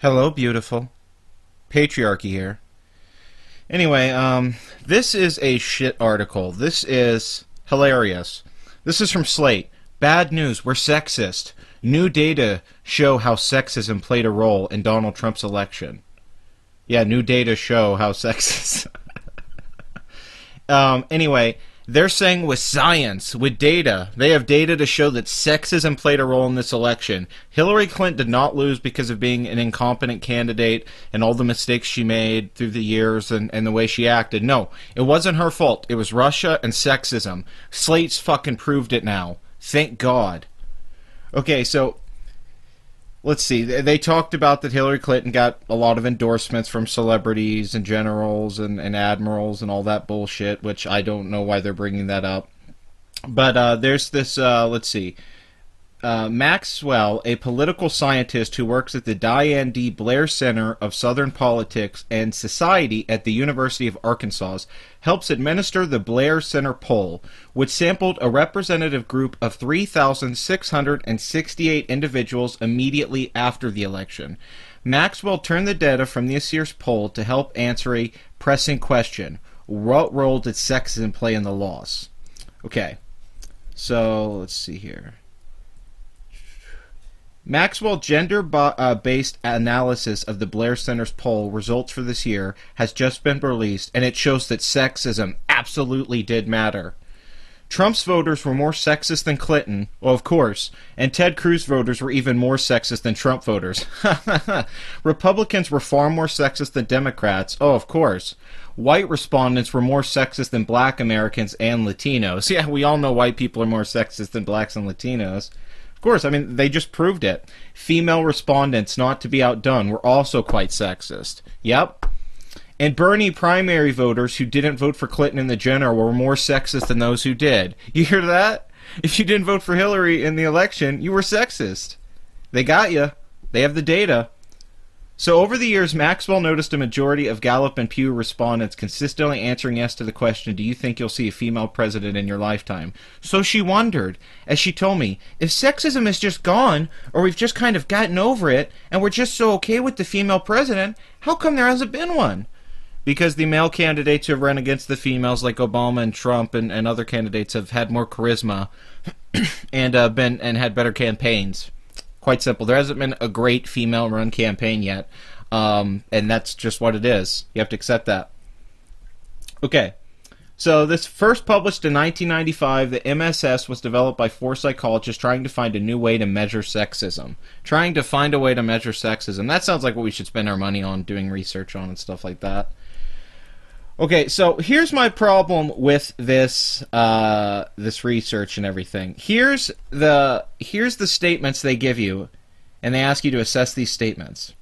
Hello, beautiful. Patriarchy here. Anyway, this is a shit article. This is hilarious. This is from Slate. Bad news, we're sexist. New data show how sexism played a role in Donald Trump's election. Yeah, new data show how sexist. Anyway, they're saying with science, with data, they have data to show that sexism played a role in this election. Hillary Clinton did not lose because of being an incompetent candidate and all the mistakes she made through the years and the way she acted. No, it wasn't her fault. It was Russia and sexism. Slate's fucking proved it now. Thank God. Okay, so let's see. They talked about that Hillary Clinton got a lot of endorsements from celebrities and generals and admirals and all that bullshit, which I don't know why they're bringing that up. But there's this, let's see. Maxwell, a political scientist who works at the Diane D. Blair Center of Southern Politics and Society at the University of Arkansas, helps administer the Blair Center poll, which sampled a representative group of 3,668 individuals immediately after the election. Maxwell turned the data from this year's poll to help answer a pressing question. What role did sexism play in the loss? Okay, so let's see here. Maxwell gender-based analysis of the Blair Center's poll results for this year has just been released, and it shows that sexism absolutely did matter. Trump's voters were more sexist than Clinton, well, of course, and Ted Cruz voters were even more sexist than Trump voters. Republicans were far more sexist than Democrats, oh, of course. White respondents were more sexist than black Americans and Latinos. Yeah, we all know white people are more sexist than blacks and Latinos. Of course, I mean, they just proved it. Female respondents, not to be outdone, were also quite sexist. Yep. And Bernie primary voters who didn't vote for Clinton in the general were more sexist than those who did. You hear that? If you didn't vote for Hillary in the election, you were sexist. They got you. They have the data. So over the years, Maxwell noticed a majority of Gallup and Pew respondents consistently answering yes to the question, do you think you'll see a female president in your lifetime? So she wondered, as she told me, if sexism is just gone, or we've just kind of gotten over it, and we're just so okay with the female president, how come there hasn't been one? Because the male candidates who have run against the females, like Obama and Trump and other candidates, have had more charisma and had better campaigns. Quite simple. There hasn't been a great female-run campaign yet, and that's just what it is. You have to accept that. Okay, so this first published in 1995, the MSS was developed by four psychologists trying to find a new way to measure sexism. Trying to find a way to measure sexism. That sounds like what we should spend our money on, doing research on and stuff like that. Okay, so here's my problem with this this research and everything. Here's the statements they give you, and they ask you to assess these statements.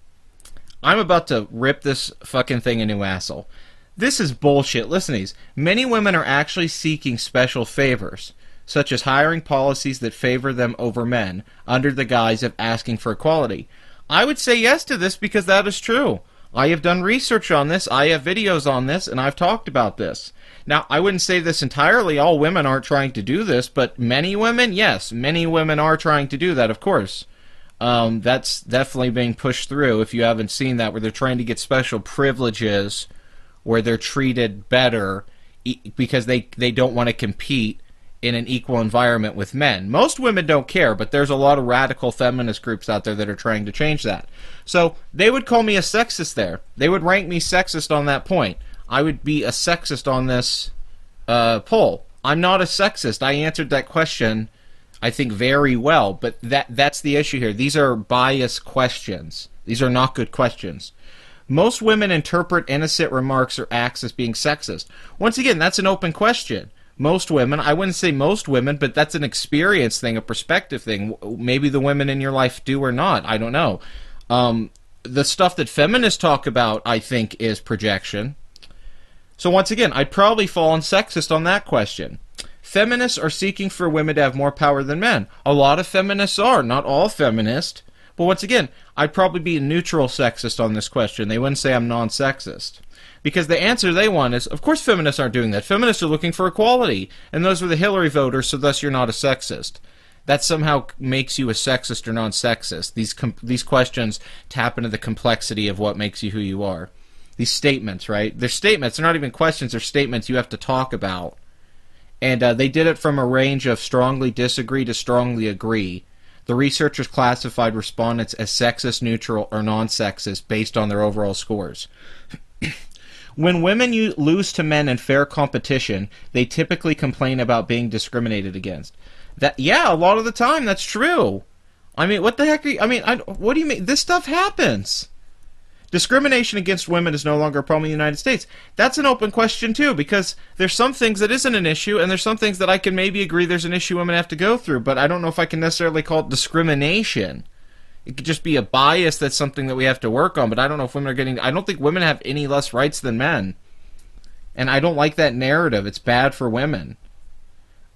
I'm about to rip this fucking thing a new asshole. This is bullshit. Listen to these. Many women are actually seeking special favors, such as hiring policies that favor them over men, under the guise of asking for equality. I would say yes to this because that is true. I have done research on this, I have videos on this, and I've talked about this. Now, I wouldn't say this entirely, all women aren't trying to do this, but many women, yes, many women are trying to do that, of course. That's definitely being pushed through, if you haven't seen that, where they're trying to get special privileges, where they're treated better, because they don't want to compete in an equal environment with men. Most women don't care, but there's a lot of radical feminist groups out there that are trying to change that. So they would call me a sexist there. They would rank me sexist on that point. I would be a sexist on this poll. I'm not a sexist. I answered that question, I think, very well, but that's the issue here. These are biased questions. These are not good questions. Most women interpret innocent remarks or acts as being sexist. Once again, that's an open question. Most women, I wouldn't say most women, but that's an experience thing, a perspective thing. Maybe the women in your life do or not. I don't know. The stuff that feminists talk about, I think, is projection. So once again, I'd probably fall on sexist on that question. Feminists are seeking for women to have more power than men. A lot of feminists are, not all feminists. But once again, I'd probably be a neutral sexist on this question. They wouldn't say I'm non-sexist. Because the answer they want is, of course feminists aren't doing that. Feminists are looking for equality. And those are the Hillary voters, so thus you're not a sexist. that somehow makes you a sexist or non-sexist. These questions tap into the complexity of what makes you who you are. These statements, right? They're statements. They're not even questions. They're statements you have to talk about. And they did it from a range of strongly disagree to strongly agree. The researchers classified respondents as sexist, neutral, or non-sexist based on their overall scores. When women lose to men in fair competition, they typically complain about being discriminated against. Yeah, a lot of the time, that's true. I mean, what the heck what do you mean? This stuff happens. Discrimination against women is no longer a problem in the United States. That's an open question, too, because there's some things that isn't an issue, and there's some things that I can maybe agree there's an issue women have to go through, but I don't know if I can necessarily call it discrimination. It could just be a bias that's something that we have to work on, but I don't know if women are getting... I don't think women have any less rights than men. And I don't like that narrative. It's bad for women.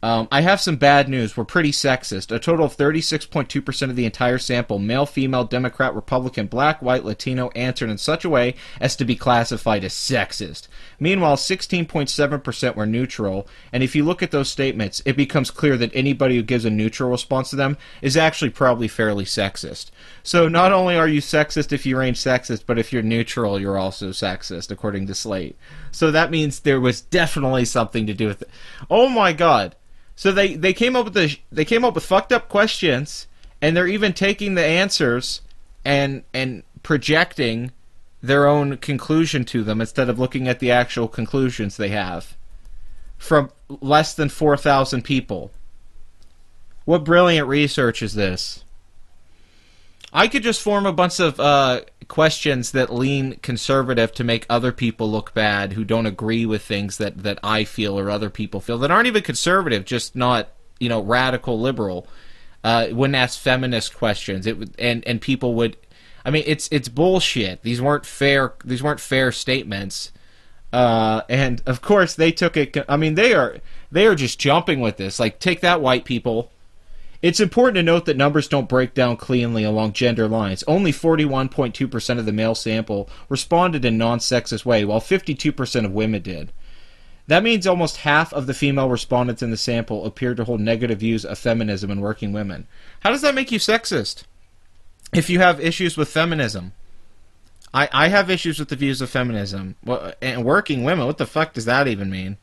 I have some bad news. We're pretty sexist. A total of 36.2% of the entire sample, male, female, Democrat, Republican, black, white, Latino, answered in such a way as to be classified as sexist. Meanwhile, 16.7% were neutral, and if you look at those statements, it becomes clear that anybody who gives a neutral response to them is actually probably fairly sexist. So not only are you sexist if you range sexist, but if you're neutral, you're also sexist, according to Slate. So that means there was definitely something to do with it. Oh my God. So they came up with fucked up questions, and they're even taking the answers and projecting their own conclusion to them instead of looking at the actual conclusions they have from less than 4,000 people. What brilliant research is this? I could just form a bunch of questions that lean conservative to make other people look bad who don't agree with things that I feel or other people feel that aren't even conservative, just not, radical liberal. Wouldn't ask feminist questions. And people would... I mean, it's bullshit. These weren't fair statements. And of course they took it... I mean, they are just jumping with this. Like, take that, white people. It's important to note that numbers don't break down cleanly along gender lines. Only 41.2% of the male sample responded in a non-sexist way, while 52% of women did. That means almost half of the female respondents in the sample appeared to hold negative views of feminism and working women. How does that make you sexist? If you have issues with feminism. I have issues with the views of feminism. And working women, what the fuck does that even mean?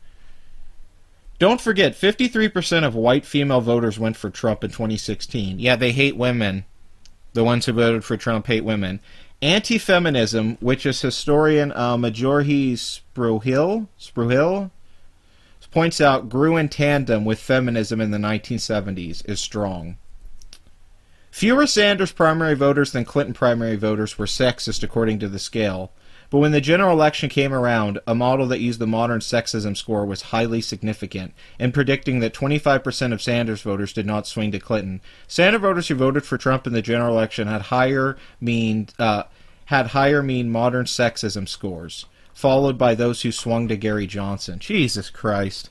Don't forget, 53% of white female voters went for Trump in 2016. Yeah, they hate women. The ones who voted for Trump hate women. Anti-feminism, which is historian Majorhi Spruhill points out, grew in tandem with feminism in the 1970s, is strong. Fewer Sanders primary voters than Clinton primary voters were sexist, according to the scale. But when the general election came around, a model that used the modern sexism score was highly significant in predicting that 25% of Sanders voters did not swing to Clinton. Sanders voters who voted for Trump in the general election had higher mean modern sexism scores, followed by those who swung to Gary Johnson. Jesus Christ.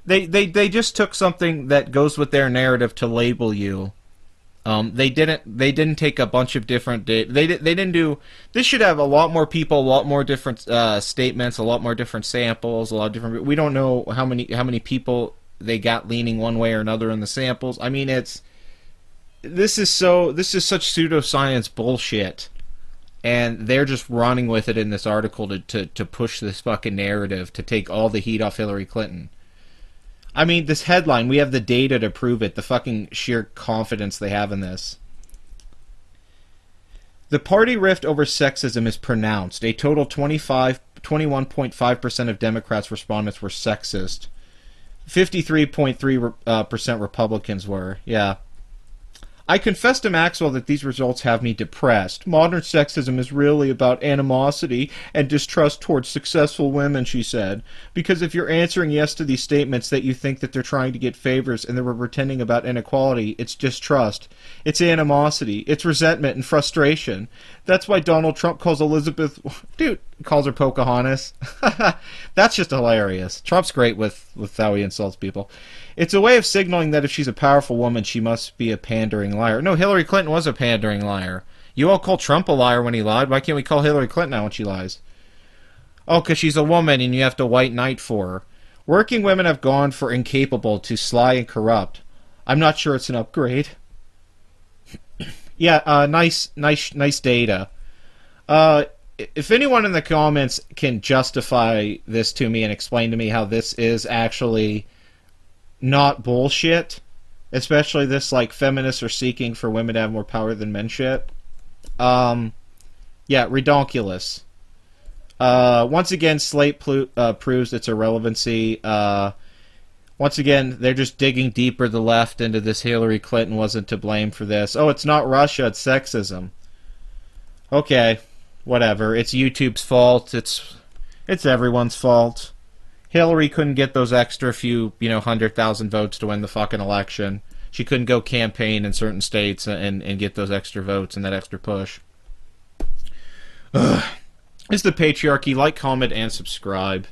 They just took something that goes with their narrative to label you. They didn't take a bunch of different data. They didn't do. This should have a lot more people, a lot more different statements, a lot more different samples, a lot of different. We don't know how many people they got leaning one way or another in the samples. I mean, this is such pseudoscience bullshit, and they're just running with it in this article to push this fucking narrative to take all the heat off Hillary Clinton. I mean, this headline, we have the data to prove it, the fucking sheer confidence they have in this. The party rift over sexism is pronounced. A total 21.5% of Democrats' respondents were sexist. 53.3% Republicans were. Yeah. I confessed to Maxwell that these results have me depressed. Modern sexism is really about animosity and distrust towards successful women, she said. Because if you're answering yes to these statements that you think that they're trying to get favors and they were pretending about inequality, it's distrust. It's animosity. It's resentment and frustration. That's why Donald Trump calls Elizabeth... Dude, calls her Pocahontas. That's just hilarious. Trump's great with how he insults people. It's a way of signaling that if she's a powerful woman, she must be a pandering liar. No, Hillary Clinton was a pandering liar. You all call Trump a liar when he lied. Why can't we call Hillary Clinton out when she lies? Oh, because she's a woman and you have to white knight for her. Working women have gone for incapable to sly and corrupt. I'm not sure it's an upgrade. Yeah, nice data. Uh, if anyone in the comments can justify this to me and explain to me how this is actually not bullshit, especially this like feminists are seeking for women to have more power than men shit. Yeah, redonkulous. Once again, Slate proves its irrelevancy. Once again, they're just digging deeper to the left into this Hillary Clinton wasn't to blame for this. Oh, it's not Russia, it's sexism. Okay, whatever. It's YouTube's fault. It's everyone's fault. Hillary couldn't get those extra few, 100,000 votes to win the fucking election. She couldn't go campaign in certain states and get those extra votes and that extra push. Ugh. It's the Patriarchy. Like, comment, and subscribe.